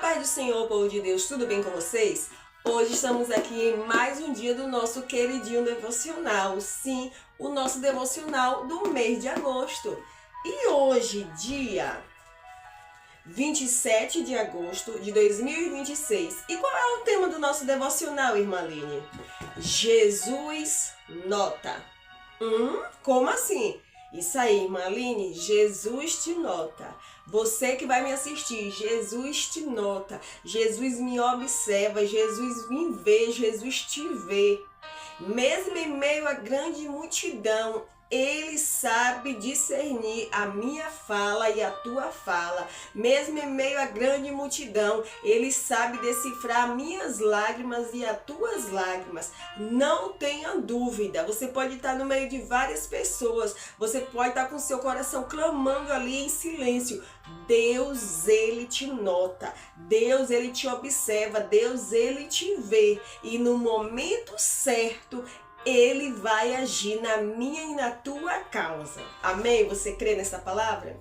paz do Senhor, povo de Deus, tudo bem com vocês? Hoje estamos aqui em mais um dia do nosso queridinho devocional. Sim, o nosso devocional do mês de agosto. E hoje, dia 27 de agosto de 2026. E qual é o tema do nosso devocional, irmã Aline? Jesus nota. Como assim? Isso aí, irmã Aline, Jesus te nota. Você que vai me assistir, Jesus te nota. Jesus me observa, Jesus me vê, Jesus te vê. Mesmo em meio à grande multidão, Ele sabe discernir a minha fala e a tua fala. Mesmo em meio à grande multidão, Ele sabe decifrar minhas lágrimas e as tuas lágrimas. Não tenha dúvida. Você pode estar no meio de várias pessoas. Você pode estar com seu coração clamando ali em silêncio. Deus, Ele te nota. Deus, Ele te observa. Deus, Ele te vê. E no momento certo, Ele vai agir na minha e na tua causa. Amém? Você crê nessa palavra?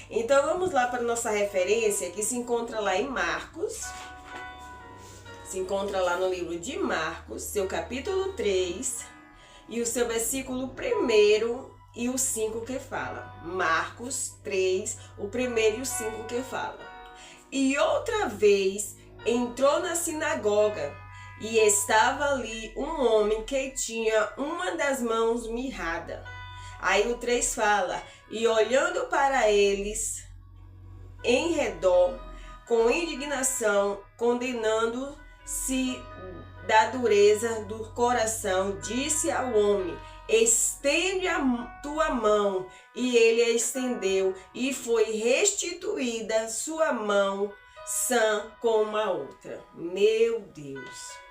Então vamos lá para a nossa referência, que se encontra lá em Marcos. Se encontra lá no livro de Marcos, seu capítulo 3, e o seu versículo 1 e o 5 que fala. Marcos 3, o 1 e o 5 que fala. E outra vez entrou na sinagoga, e estava ali um homem que tinha uma das mãos mirrada. Aí o 3 fala, e olhando para eles em redor, com indignação, condenando-se da dureza do coração, disse ao homem, estende a tua mão. E ele a estendeu, e foi restituída sua mão sã como a outra. Meu Deus!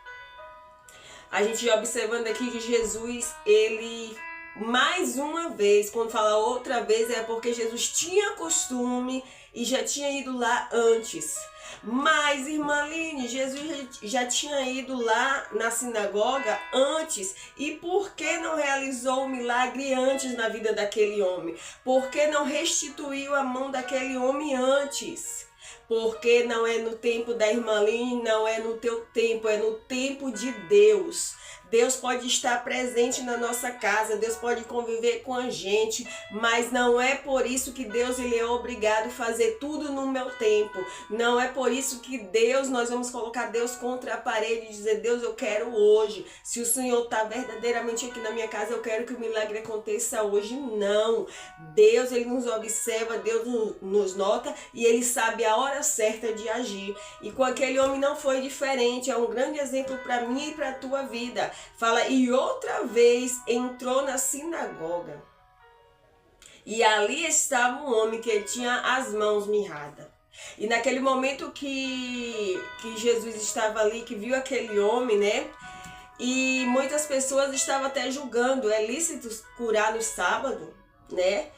A gente observando aqui que Jesus, ele, mais uma vez, quando fala outra vez, é porque Jesus tinha costume e já tinha ido lá antes. Mas, irmã Aline, Jesus já tinha ido lá na sinagoga antes. E por que não realizou o milagre antes na vida daquele homem? Por que não restituiu a mão daquele homem antes? Porque não é no tempo da irmã Aline, não é no teu tempo, é no tempo de Deus. Deus pode estar presente na nossa casa, Deus pode conviver com a gente, mas não é por isso que Deus ele é obrigado a fazer tudo no meu tempo. Não é por isso que nós vamos colocar Deus contra a parede e dizer, Deus, eu quero hoje. Se o Senhor está verdadeiramente aqui na minha casa, eu quero que o milagre aconteça hoje. Não. Deus, ele nos observa, Deus nos nota e ele sabe a hora certa de agir. E com aquele homem não foi diferente, é um grande exemplo para mim e para a tua vida. Fala, e outra vez entrou na sinagoga, e ali estava um homem que tinha as mãos mirradas. E naquele momento que Jesus estava ali, que viu aquele homem, né? E muitas pessoas estavam até julgando, é lícito curar no sábado, né?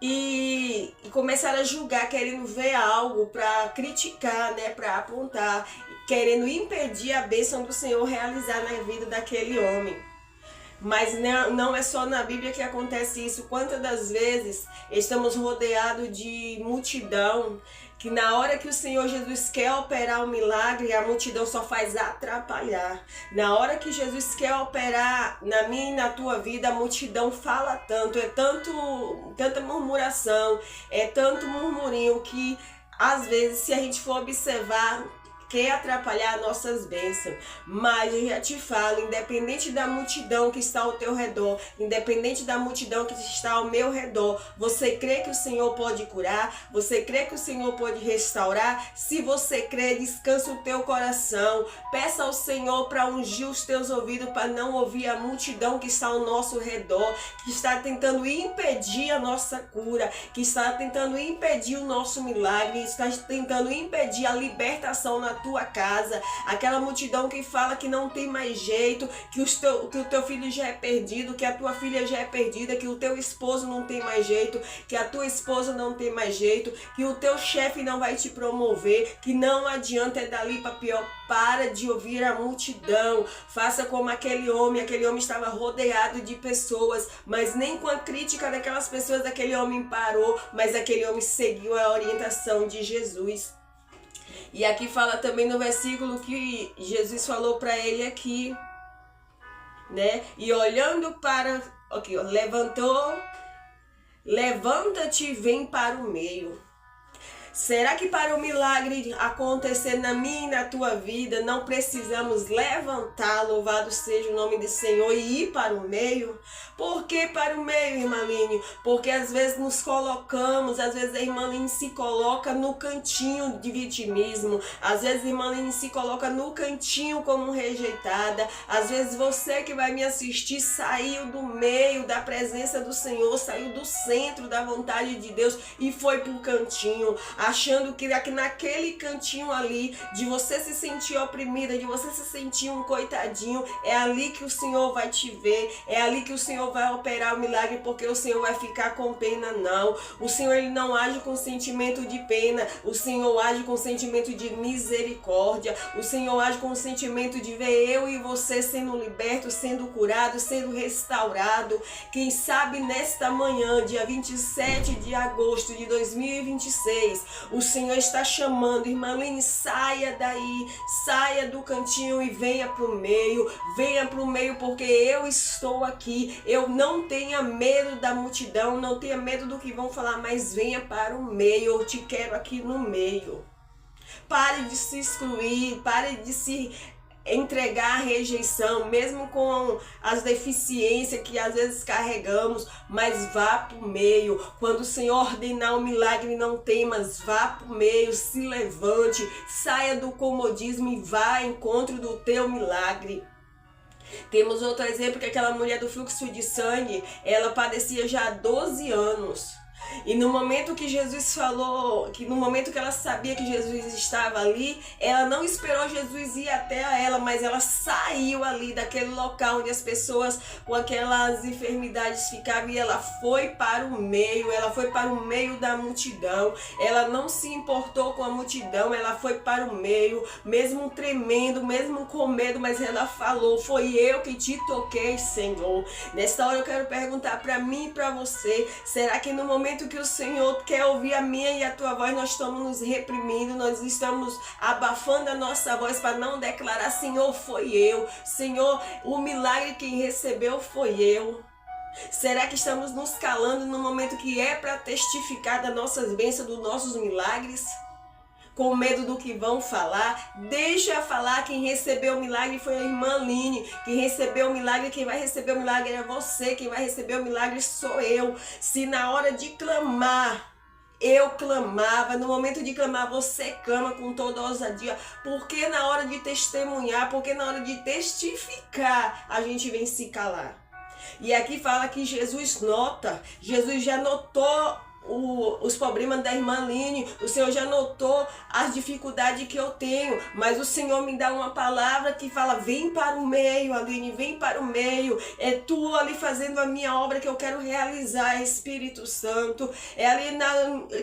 E começaram a julgar, querendo ver algo para criticar, né, para apontar, querendo impedir a bênção do Senhor realizar na vida daquele homem. Mas não é só na Bíblia que acontece isso. Quantas das vezes estamos rodeados de multidão, que na hora que o Senhor Jesus quer operar um milagre, a multidão só faz atrapalhar. Na hora que Jesus quer operar na minha e na tua vida, a multidão fala tanto, tanta murmuração, é tanto murmurinho que às vezes, se a gente for observar, quer atrapalhar nossas bênçãos. Mas eu já te falo, independente da multidão que está ao teu redor, independente da multidão que está ao meu redor, você crê que o Senhor pode curar? Você crê que o Senhor pode restaurar? Se você crê, descansa o teu coração. Peça ao Senhor para ungir os teus ouvidos, para não ouvir a multidão que está ao nosso redor, que está tentando impedir a nossa cura, que está tentando impedir o nosso milagre, está tentando impedir a libertação na tua casa, aquela multidão que fala que não tem mais jeito, que o teu filho já é perdido, que a tua filha já é perdida, que o teu esposo não tem mais jeito, que a tua esposa não tem mais jeito, que o teu chefe não vai te promover, que não adianta, é dali para pior. Para de ouvir a multidão, faça como aquele homem estava rodeado de pessoas, mas nem com a crítica daquelas pessoas aquele homem parou, mas aquele homem seguiu a orientação de Jesus. E aqui fala também no versículo que Jesus falou para ele aqui, né? E olhando para, aqui, ó, levanta-te e vem para o meio. Será que para o milagre acontecer na minha e na tua vida, não precisamos levantar, louvado seja o nome do Senhor, e ir para o meio? Por que para o meio, irmã Aline? Porque às vezes nos colocamos, às vezes a irmã Aline se coloca no cantinho de vitimismo, às vezes a irmã Aline se coloca no cantinho como rejeitada, às vezes você que vai me assistir saiu do meio da presença do Senhor, saiu do centro da vontade de Deus e foi para o cantinho, achando que naquele cantinho ali, de você se sentir oprimida, de você se sentir um coitadinho, é ali que o Senhor vai te ver, é ali que o Senhor vai operar o milagre, porque o Senhor vai ficar com pena, não. O Senhor, ele não age com sentimento de pena, o Senhor age com sentimento de misericórdia, o Senhor age com sentimento de ver eu e você sendo libertos, sendo curados, sendo restaurado. Quem sabe nesta manhã, dia 27 de agosto de 2026, o Senhor está chamando, irmã Aline, saia daí, saia do cantinho e venha para o meio, porque eu estou aqui. Eu não tenha medo da multidão, não tenha medo do que vão falar, mas venha para o meio, eu te quero aqui no meio. Pare de se excluir, pare de se entregar a rejeição, mesmo com as deficiências que às vezes carregamos, mas vá para o meio. Quando o Senhor ordenar um milagre, não temas, vá para o meio, se levante, saia do comodismo e vá ao encontro do teu milagre. Temos outro exemplo, que aquela mulher do fluxo de sangue, ela padecia já há 12 anos. E no momento que Jesus falou, que no momento que ela sabia que Jesus estava ali, ela não esperou Jesus ir até a ela, mas ela saiu ali daquele local onde as pessoas com aquelas enfermidades ficavam, e ela foi para o meio, ela foi para o meio da multidão. Ela não se importou com a multidão, ela foi para o meio, mesmo tremendo, mesmo com medo, mas ela falou: foi eu que te toquei, Senhor. Nesta hora eu quero perguntar para mim e para você, será que no momento que o Senhor quer ouvir a minha e a tua voz, nós estamos nos reprimindo, nós estamos abafando a nossa voz para não declarar: Senhor, foi eu, Senhor, o milagre quem recebeu foi eu? Será que estamos nos calando no momento que é para testificar das nossas bênçãos, dos nossos milagres? Com medo do que vão falar? Deixa falar. Quem recebeu o milagre foi a irmã Aline. Quem recebeu o milagre, quem vai receber o milagre é você. Quem vai receber o milagre sou eu. Se na hora de clamar eu clamava, no momento de clamar você clama com toda a ousadia, porque na hora de testemunhar, porque na hora de testificar, a gente vem se calar. E aqui fala que Jesus nota, Jesus já notou os problemas da irmã Aline, o Senhor já notou as dificuldades que eu tenho, mas o Senhor me dá uma palavra que fala: vem para o meio, Aline, vem para o meio. É tu ali fazendo a minha obra que eu quero realizar, Espírito Santo. É ali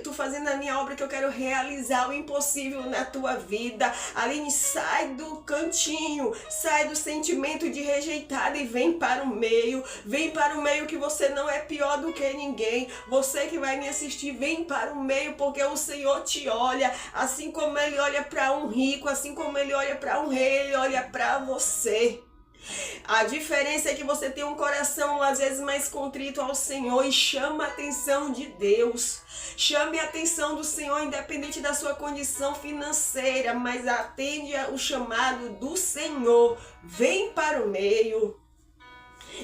tu fazendo a minha obra que eu quero realizar o impossível na tua vida. Aline, sai do cantinho, sai do sentimento de rejeitada e vem para o meio. Vem para o meio, que você não é pior do que ninguém. Você que vai me assistir, vem para o meio, porque o Senhor te olha, assim como Ele olha para um rico, assim como Ele olha para um rei, Ele olha para você. A diferença é que você tem um coração às vezes mais contrito ao Senhor e chama a atenção de Deus. Chame a atenção do Senhor, independente da sua condição financeira, mas atende o chamado do Senhor. Vem para o meio.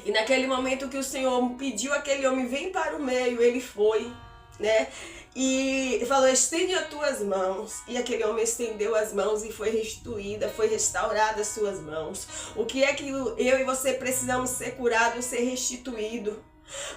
E naquele momento que o Senhor pediu aquele homem: vem para o meio, ele foi, né? E falou: estende as tuas mãos. E aquele homem estendeu as mãos e foi restituída, foi restaurada as suas mãos. O que é que eu e você precisamos ser curados, ser restituídos?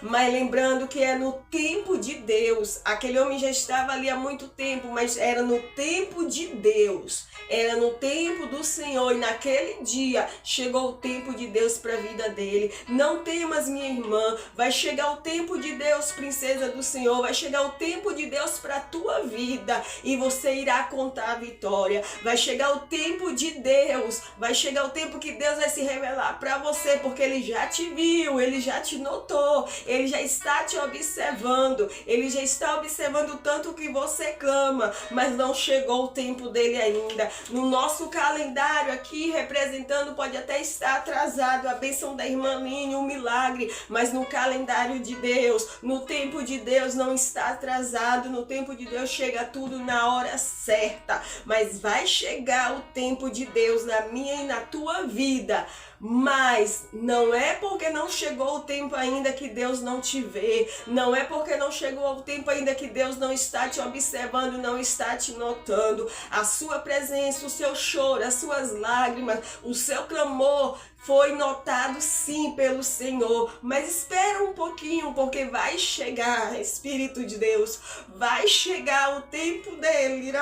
Mas lembrando que é no tempo de Deus. Aquele homem já estava ali há muito tempo, mas era no tempo de Deus. Era no tempo do Senhor e naquele dia chegou o tempo de Deus para a vida dele. Não temas, minha irmã, vai chegar o tempo de Deus, princesa do Senhor, vai chegar o tempo de Deus para a tua vida e você irá contar a vitória. Vai chegar o tempo de Deus, vai chegar o tempo que Deus vai se revelar para você, porque Ele já te viu, Ele já te notou, Ele já está te observando, Ele já está observando o tanto que você clama, mas não chegou o tempo dele ainda. No nosso calendário aqui, representando, pode até estar atrasado a bênção da irmã Aline, um milagre, mas no calendário de Deus, no tempo de Deus não está atrasado, no tempo de Deus chega tudo na hora certa, mas vai chegar o tempo de Deus na minha e na tua vida. Mas não é porque não chegou o tempo ainda que Deus não te vê, não é porque não chegou o tempo ainda que Deus não está te observando, não está te notando. A sua presença, o seu choro, as suas lágrimas, o seu clamor foi notado sim pelo Senhor, mas espera um pouquinho, porque vai chegar, Espírito de Deus, vai chegar o tempo dele,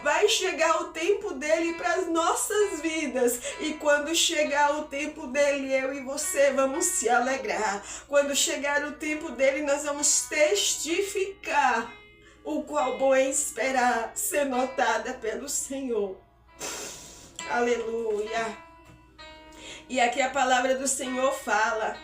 vai chegar o tempo dele para as nossas vidas, e quando chegar o tempo dele, eu e você vamos se alegrar. Quando chegar o tempo dele, nós vamos testificar o qual bom é esperar ser notada pelo Senhor. Aleluia. E aqui a palavra do Senhor fala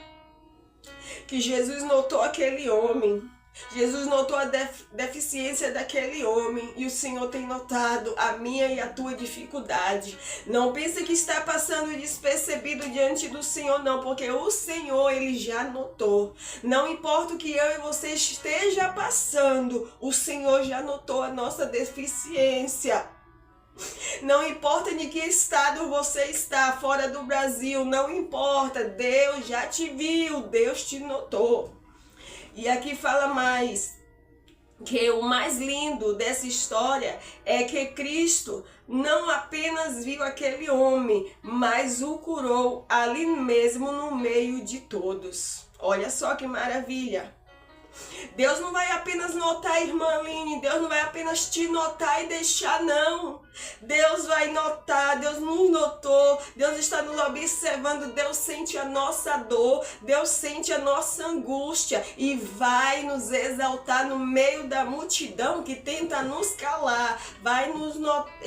que Jesus notou aquele homem. Jesus notou a deficiência daquele homem, e o Senhor tem notado a minha e a tua dificuldade. Não pense que está passando despercebido diante do Senhor, não, porque o Senhor, Ele já notou. Não importa o que eu e você esteja passando, o Senhor já notou a nossa deficiência. Não importa em que estado você está, fora do Brasil, não importa, Deus já te viu, Deus te notou. E aqui fala mais, que o mais lindo dessa história é que Cristo não apenas viu aquele homem, mas o curou ali mesmo no meio de todos. Olha só que maravilha! Deus não vai apenas notar, irmã Aline, Deus não vai apenas te notar e deixar, não. Deus vai notar, Deus nos notou, Deus está nos observando, Deus sente a nossa dor, Deus sente a nossa angústia e vai nos exaltar no meio da multidão que tenta nos calar.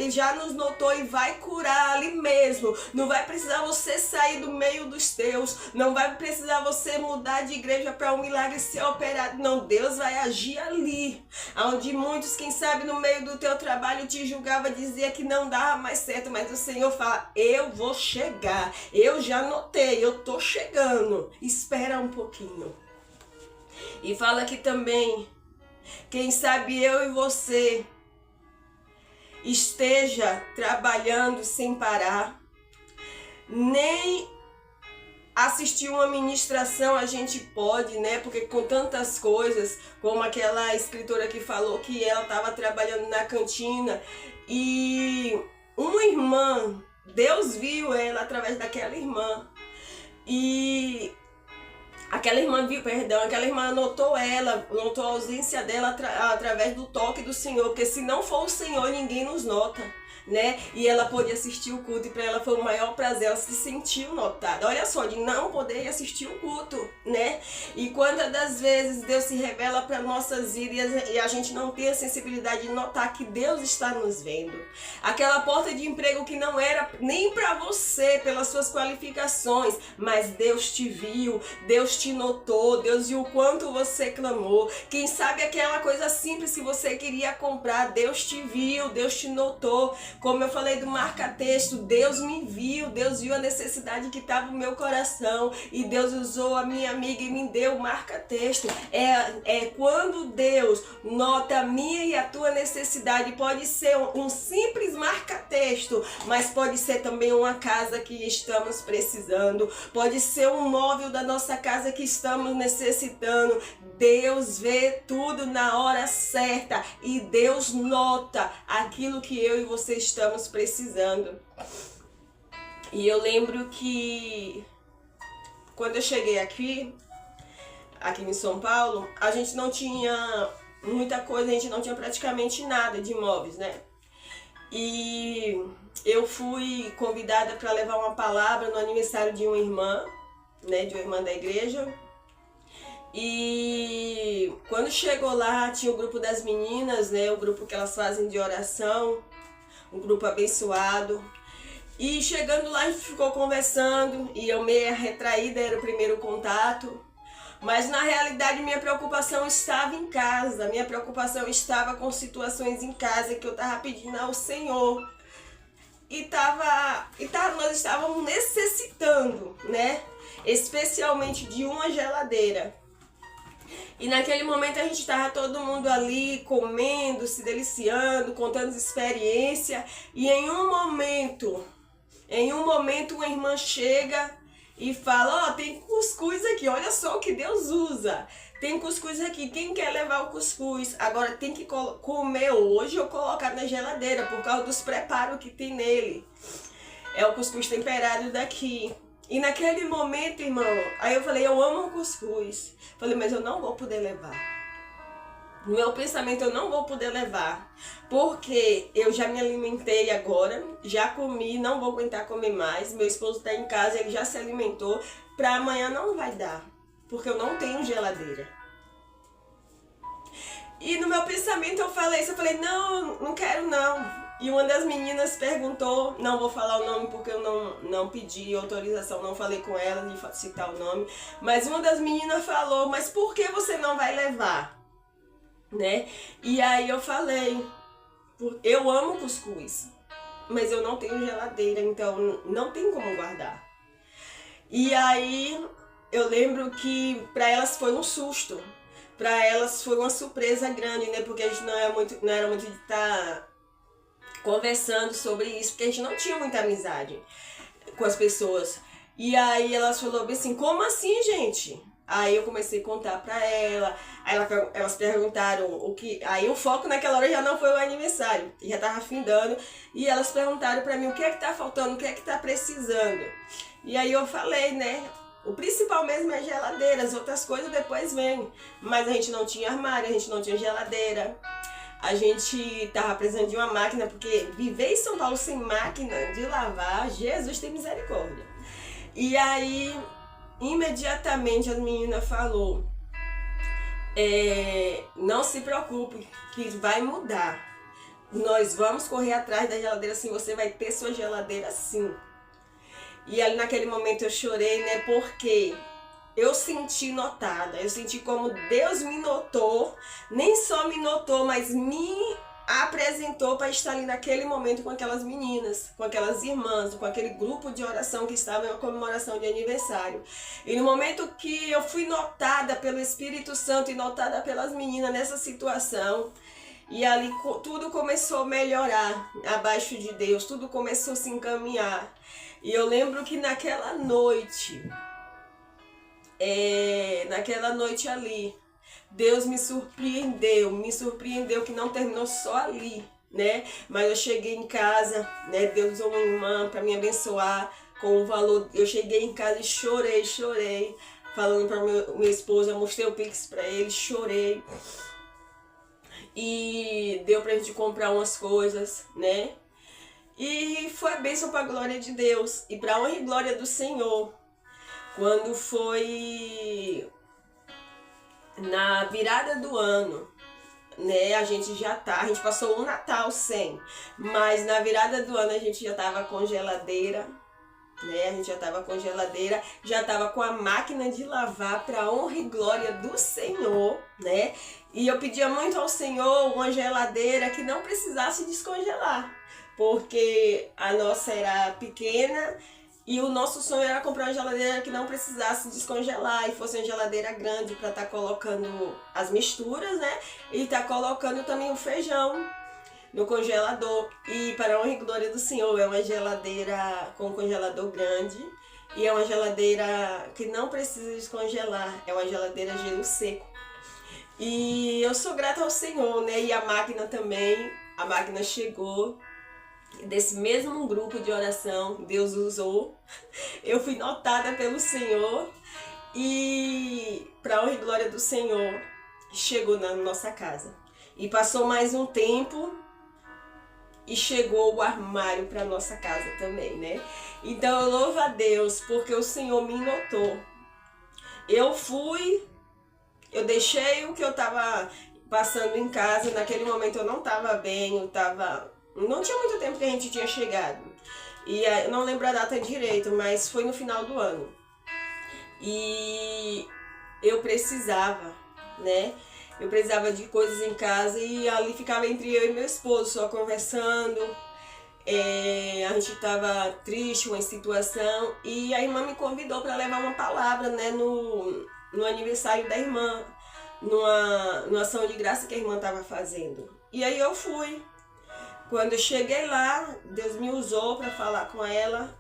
Já nos notou e vai curar ali mesmo. Não vai precisar você sair do meio dos teus, não vai precisar você mudar de igreja para um milagre ser operado. Não, Deus vai agir ali, onde muitos, quem sabe, no meio do teu trabalho te julgava, dizia que não dava mais certo, mas o Senhor fala, eu vou chegar, eu já notei, eu tô chegando, espera um pouquinho. E fala aqui também, quem sabe eu e você esteja trabalhando sem parar, nem assistir uma ministração a gente pode, né? Porque com tantas coisas, como aquela escritora que falou que ela estava trabalhando na cantina e uma irmã, Deus viu ela através daquela irmã e aquela irmã notou ela, notou a ausência dela através do toque do Senhor, porque se não for o Senhor, ninguém nos nota, né? E ela pôde assistir o culto e para ela foi o maior prazer, ela se sentiu notada. Olha só, de não poder assistir o culto, né? E quantas das vezes Deus se revela para nossas vidas e a gente não tem a sensibilidade de notar que Deus está nos vendo. Aquela porta de emprego que não era nem para você, pelas suas qualificações, mas Deus te viu, Deus te notou, Deus viu o quanto você clamou. Quem sabe aquela coisa simples que você queria comprar, Deus te viu, Deus te notou. Como eu falei do marca-texto, Deus me viu, Deus viu a necessidade que estava no meu coração e Deus usou a minha amiga e me deu o marca-texto. É quando Deus nota a minha e a tua necessidade. Pode ser um simples marca-texto, mas pode ser também uma casa que estamos precisando, pode ser um móvel da nossa casa que estamos necessitando. Deus vê tudo na hora certa e Deus nota aquilo que eu e você estamos precisando. E eu lembro que quando eu cheguei aqui em São Paulo, a gente não tinha muita coisa, a gente não tinha praticamente nada de imóveis, né? E eu fui convidada para levar uma palavra no aniversário de uma irmã, né, de uma irmã da igreja. E quando chegou lá, tinha o grupo das meninas, né, o grupo que elas fazem de oração, um grupo abençoado. E chegando lá, a gente ficou conversando, e eu meio retraída, era o primeiro contato. Mas na realidade minha preocupação estava em casa, minha preocupação estava com situações em casa que eu estava pedindo ao Senhor. Nós estávamos necessitando, né? Especialmente de uma geladeira. E naquele momento a gente estava todo mundo ali comendo, se deliciando, contando experiência. E em um momento uma irmã chega e fala, ó, tem cuscuz aqui, olha só o que Deus usa. Tem cuscuz aqui, quem quer levar o cuscuz? Agora tem que comer hoje ou colocar na geladeira, por causa dos preparos que tem nele. É o cuscuz temperado daqui. E naquele momento, irmão, aí eu falei, eu amo o cuscuz. Falei, mas eu não vou poder levar. No meu pensamento, eu não vou poder levar, porque eu já me alimentei agora, já comi, não vou aguentar comer mais. Meu esposo está em casa, ele já se alimentou. Para amanhã não vai dar, porque eu não tenho geladeira. E no meu pensamento eu falei isso, eu falei, não, não quero não. E uma das meninas perguntou, não vou falar o nome porque eu não pedi autorização, não falei com ela de citar o nome. Mas uma das meninas falou, mas por que você não vai levar? Né? E aí eu falei, eu amo cuscuz, mas eu não tenho geladeira, então não tem como guardar. E aí eu lembro que para elas foi um susto, para elas foi uma surpresa grande, né? Porque a gente não era muito de estar conversando sobre isso, porque a gente não tinha muita amizade com as pessoas. E aí elas falaram assim, como assim, gente? Aí eu comecei a contar pra ela, aí elas perguntaram o que... Aí o foco naquela hora já não foi o aniversário, já tava findando, e elas perguntaram pra mim o que é que tá faltando, o que é que tá precisando. E aí eu falei, né, o principal mesmo é a geladeira, as outras coisas depois vêm. Mas a gente não tinha armário, a gente não tinha geladeira, a gente tava precisando de uma máquina, porque viver em São Paulo sem máquina de lavar, Jesus tem misericórdia. E aí... imediatamente a menina falou, não se preocupe, que vai mudar. Nós vamos correr atrás da geladeira sim, você vai ter sua geladeira sim. E ali naquele momento eu chorei, né, porque eu senti notada, eu senti como Deus me notou, nem só me notou, mas me apresentou para estar ali naquele momento com aquelas meninas, com aquelas irmãs, com aquele grupo de oração que estava em uma comemoração de aniversário. E no momento que eu fui notada pelo Espírito Santo e notada pelas meninas nessa situação, e ali tudo começou a melhorar abaixo de Deus, tudo começou a se encaminhar. E eu lembro que naquela noite ali, Deus me surpreendeu que não terminou só ali, né? Mas eu cheguei em casa, né? Deus usou uma irmã para me abençoar com o valor. Eu cheguei em casa e chorei, falando para meu esposo, eu mostrei o Pix para ele, chorei. E deu pra gente comprar umas coisas, né? E foi a bênção para a glória de Deus e para a honra e glória do Senhor. Quando foi na virada do ano, né, a gente passou o Natal sem, mas na virada do ano a gente já tava com geladeira, né, já tava com a máquina de lavar para honra e glória do Senhor, né, e eu pedia muito ao Senhor uma geladeira que não precisasse descongelar, porque a nossa era pequena. E o nosso sonho era comprar uma geladeira que não precisasse descongelar e fosse uma geladeira grande para estar colocando as misturas, né? E estar colocando também o feijão no congelador. E para a honra e glória do Senhor, é uma geladeira com congelador grande e é uma geladeira que não precisa descongelar, é uma geladeira gelo seco. E eu sou grata ao Senhor, né? E a máquina também, a máquina chegou. Desse mesmo grupo de oração, Deus usou, eu fui notada pelo Senhor e para honra e glória do Senhor, chegou na nossa casa. E passou mais um tempo e chegou o armário para nossa casa também, né? Então eu louvo a Deus porque o Senhor me notou. Eu deixei o que eu estava passando em casa. Naquele momento eu não estava bem, não tinha muito tempo que a gente tinha chegado. E eu não lembro a data direito, mas foi no final do ano. E eu precisava, né? Eu precisava de coisas em casa e ali ficava entre eu e meu esposo só conversando. A gente estava triste, uma situação, e a irmã me convidou para levar uma palavra, né, no aniversário da irmã, numa ação de graça que a irmã estava fazendo. E aí eu fui. Quando eu cheguei lá, Deus me usou para falar com ela.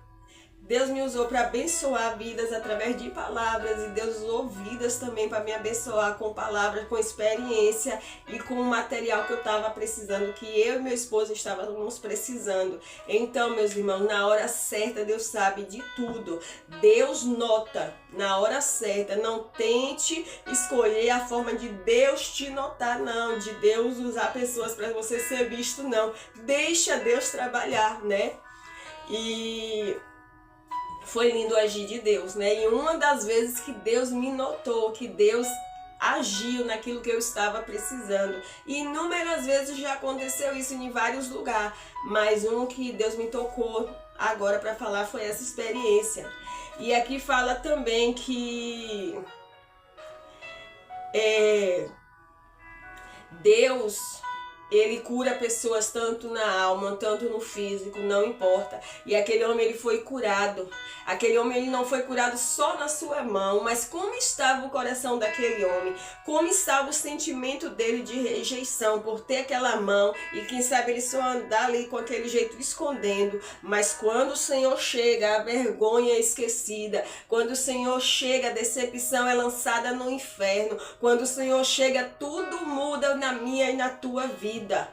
Deus me usou para abençoar vidas através de palavras, e Deus usou vidas também para me abençoar com palavras, com experiência e com o material que eu estava precisando, que eu e meu esposo estávamos precisando. Então, meus irmãos, na hora certa Deus sabe de tudo. Deus nota na hora certa. Não tente escolher a forma de Deus te notar, não, de Deus usar pessoas para você ser visto, não. Deixa Deus trabalhar, né? E foi lindo o agir de Deus, né? E uma das vezes que Deus me notou, que Deus agiu naquilo que eu estava precisando. E inúmeras vezes já aconteceu isso em vários lugares, mas um que Deus me tocou agora para falar foi essa experiência. E aqui fala também que Deus, Ele cura pessoas tanto na alma, tanto no físico, não importa. E aquele homem, ele foi curado. Aquele homem, ele não foi curado só na sua mão, mas como estava o coração daquele homem, como estava o sentimento dele de rejeição por ter aquela mão, e quem sabe ele só andar ali com aquele jeito escondendo. Mas quando o Senhor chega, a vergonha é esquecida. Quando o Senhor chega, a decepção é lançada no inferno. Quando o Senhor chega, tudo muda na minha e na tua vida.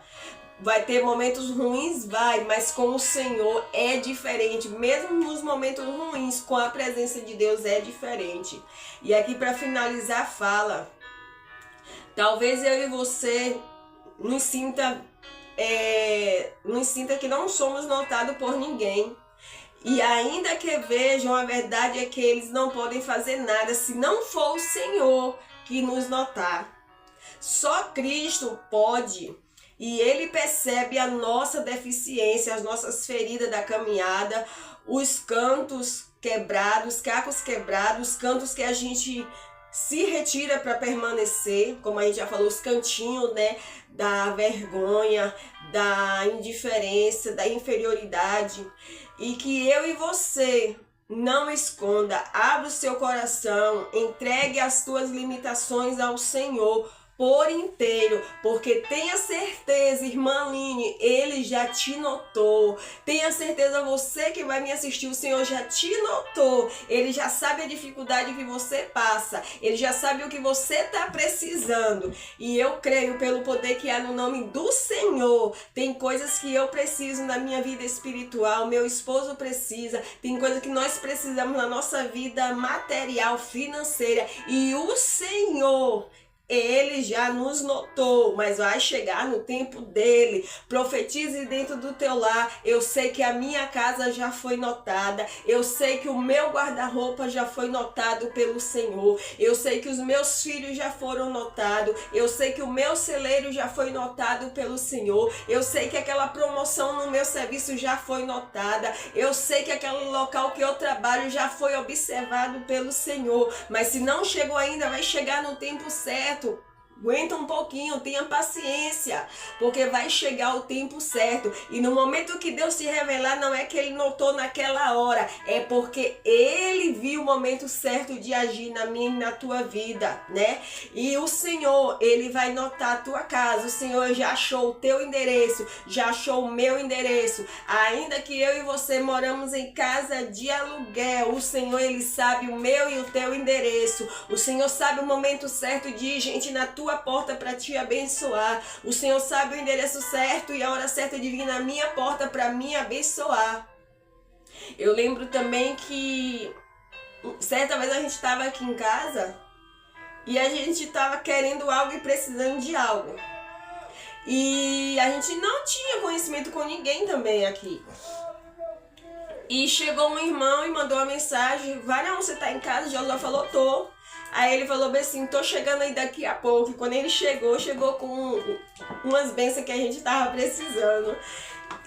Vai ter momentos ruins? Vai, mas com o Senhor é diferente. Mesmo nos momentos ruins, com a presença de Deus é diferente. E aqui para finalizar fala, talvez eu e você nos sinta que não somos notados por ninguém. E ainda que vejam, a verdade é que eles não podem fazer nada se não for o Senhor que nos notar. Só Cristo pode, e Ele percebe a nossa deficiência, as nossas feridas da caminhada, os cantos quebrados, cacos quebrados, os cantos que a gente se retira para permanecer, como a gente já falou, os cantinhos, né, da vergonha, da indiferença, da inferioridade, e que eu e você não esconda, abra o seu coração, entregue as tuas limitações ao Senhor por inteiro, porque tenha certeza, irmã Aline, Ele já te notou. Tenha certeza, você que vai me assistir, o Senhor já te notou. Ele já sabe a dificuldade que você passa, Ele já sabe o que você está precisando. E eu creio, pelo poder que há no nome do Senhor, tem coisas que eu preciso na minha vida espiritual, meu esposo precisa, tem coisas que nós precisamos na nossa vida material, financeira, e o Senhor, Ele já nos notou, mas vai chegar no tempo dele. Profetize dentro do teu lar. Eu sei que a minha casa já foi notada. Eu sei que o meu guarda-roupa já foi notado pelo Senhor. Eu sei que os meus filhos já foram notados. Eu sei que o meu celeiro já foi notado pelo Senhor. Eu sei que aquela promoção no meu serviço já foi notada. Eu sei que aquele local que eu trabalho já foi observado pelo Senhor. Mas se não chegou ainda, vai chegar no tempo certo. Aguenta um pouquinho, tenha paciência, porque vai chegar o tempo certo. E no momento que Deus se revelar, não é que Ele notou naquela hora, é porque Ele viu o momento certo de agir na minha e na tua vida, né? E o Senhor, Ele vai notar a tua casa. O Senhor já achou o teu endereço, já achou o meu endereço. Ainda que eu e você moramos em casa de aluguel, o Senhor, Ele sabe o meu e o teu endereço. O Senhor sabe o momento certo de ir, gente, na tua porta para te abençoar. O Senhor sabe o endereço certo e a hora certa de vir na minha porta para me abençoar. Eu lembro também que certa vez a gente estava aqui em casa e a gente estava querendo algo e precisando de algo. E a gente não tinha conhecimento com ninguém também aqui. E chegou um irmão e mandou uma mensagem: Varão, você tá em casa? Josué falou: tô. Aí ele falou bem assim: tô chegando aí daqui a pouco. E quando ele chegou com umas bênçãos que a gente tava precisando.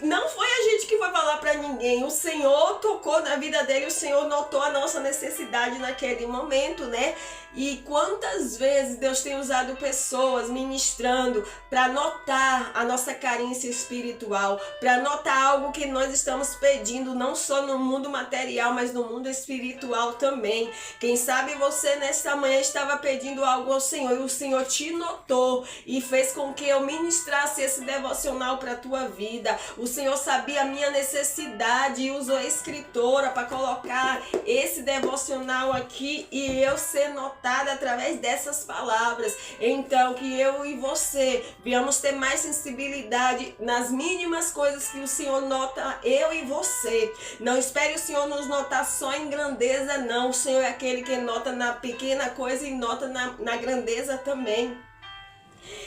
Não foi a gente que foi falar para ninguém, o Senhor tocou na vida dele, o Senhor notou a nossa necessidade naquele momento, né? E quantas vezes Deus tem usado pessoas ministrando para notar a nossa carência espiritual, para notar algo que nós estamos pedindo, não só no mundo material, mas no mundo espiritual também. Quem sabe você nesta manhã estava pedindo algo ao Senhor e o Senhor te notou e fez com que eu ministrasse esse devocional para a tua vida. O Senhor sabia a minha necessidade e usou a escritora para colocar esse devocional aqui e eu ser notada através dessas palavras. Então, que eu e você venhamos ter mais sensibilidade nas mínimas coisas que o Senhor nota eu e você. Não espere o Senhor nos notar só em grandeza, não. O Senhor é aquele que nota na pequena coisa e nota na grandeza também.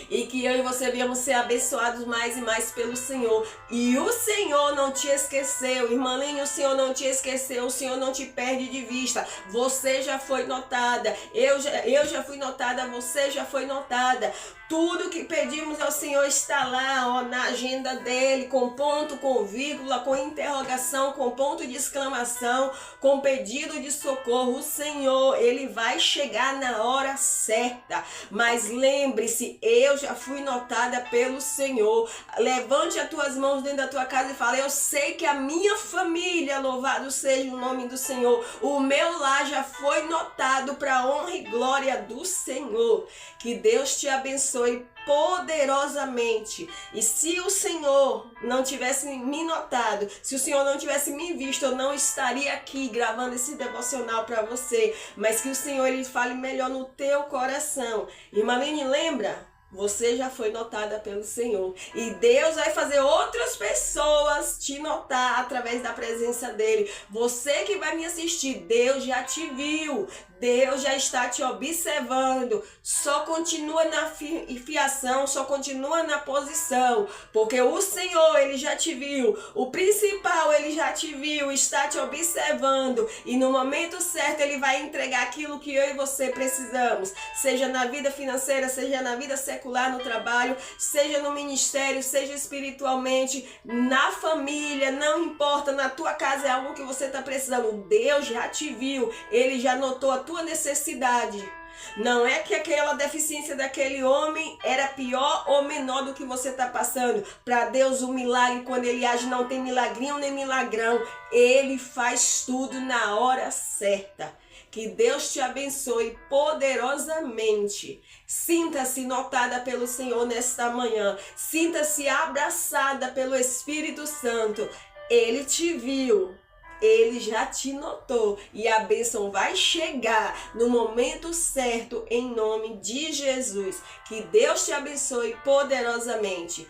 E que eu e você viemos ser abençoados mais e mais pelo Senhor. E o Senhor não te esqueceu, irmãinha, o Senhor não te esqueceu, o Senhor não te perde de vista. Você já foi notada, eu já fui notada, você já foi notada. Tudo que pedimos ao Senhor está lá, ó, na agenda dele, com ponto, com vírgula, com interrogação, com ponto de exclamação, com pedido de socorro. O Senhor, ele vai chegar na hora certa. Mas lembre-se, eu já fui notada pelo Senhor. Levante as tuas mãos dentro da tua casa e fale: eu sei que a minha família, louvado seja o nome do Senhor, o meu lar já foi notado para a honra e glória do Senhor. Que Deus te abençoe poderosamente. E se o Senhor não tivesse me notado, se o Senhor não tivesse me visto, eu não estaria aqui gravando esse devocional para você. Mas que o Senhor, ele fale melhor no teu coração. Irmã Lene, lembra? Você já foi notada pelo Senhor. E Deus vai fazer outras pessoas te notar através da presença dele. Você que vai me assistir, Deus já te viu. Deus já está te observando. Só continua na fiação, só continua na posição. Porque o Senhor, ele já te viu. O principal, ele já te viu, está te observando. E no momento certo, ele vai entregar aquilo que eu e você precisamos. Seja na vida financeira, seja na vida secular, no trabalho, seja no ministério, seja espiritualmente, na família, não importa, na tua casa é algo que você está precisando. Deus já te viu, ele já notou a tua necessidade. Não é que aquela deficiência daquele homem era pior ou menor do que você está passando. Para Deus, o milagre, quando ele age, não tem milagrinho nem milagrão. Ele faz tudo na hora certa. Que Deus te abençoe poderosamente. Sinta-se notada pelo Senhor nesta manhã. Sinta-se abraçada pelo Espírito Santo. Ele te viu. Ele já te notou e a bênção vai chegar no momento certo em nome de Jesus. Que Deus te abençoe poderosamente.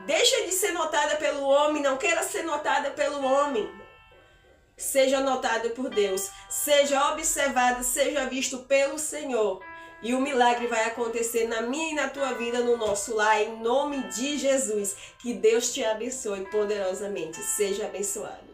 Deixa de ser notada pelo homem, não queira ser notada pelo homem. Seja notado por Deus, seja observado, seja visto pelo Senhor. E o milagre vai acontecer na minha e na tua vida, no nosso lar, em nome de Jesus. Que Deus te abençoe poderosamente. Seja abençoado.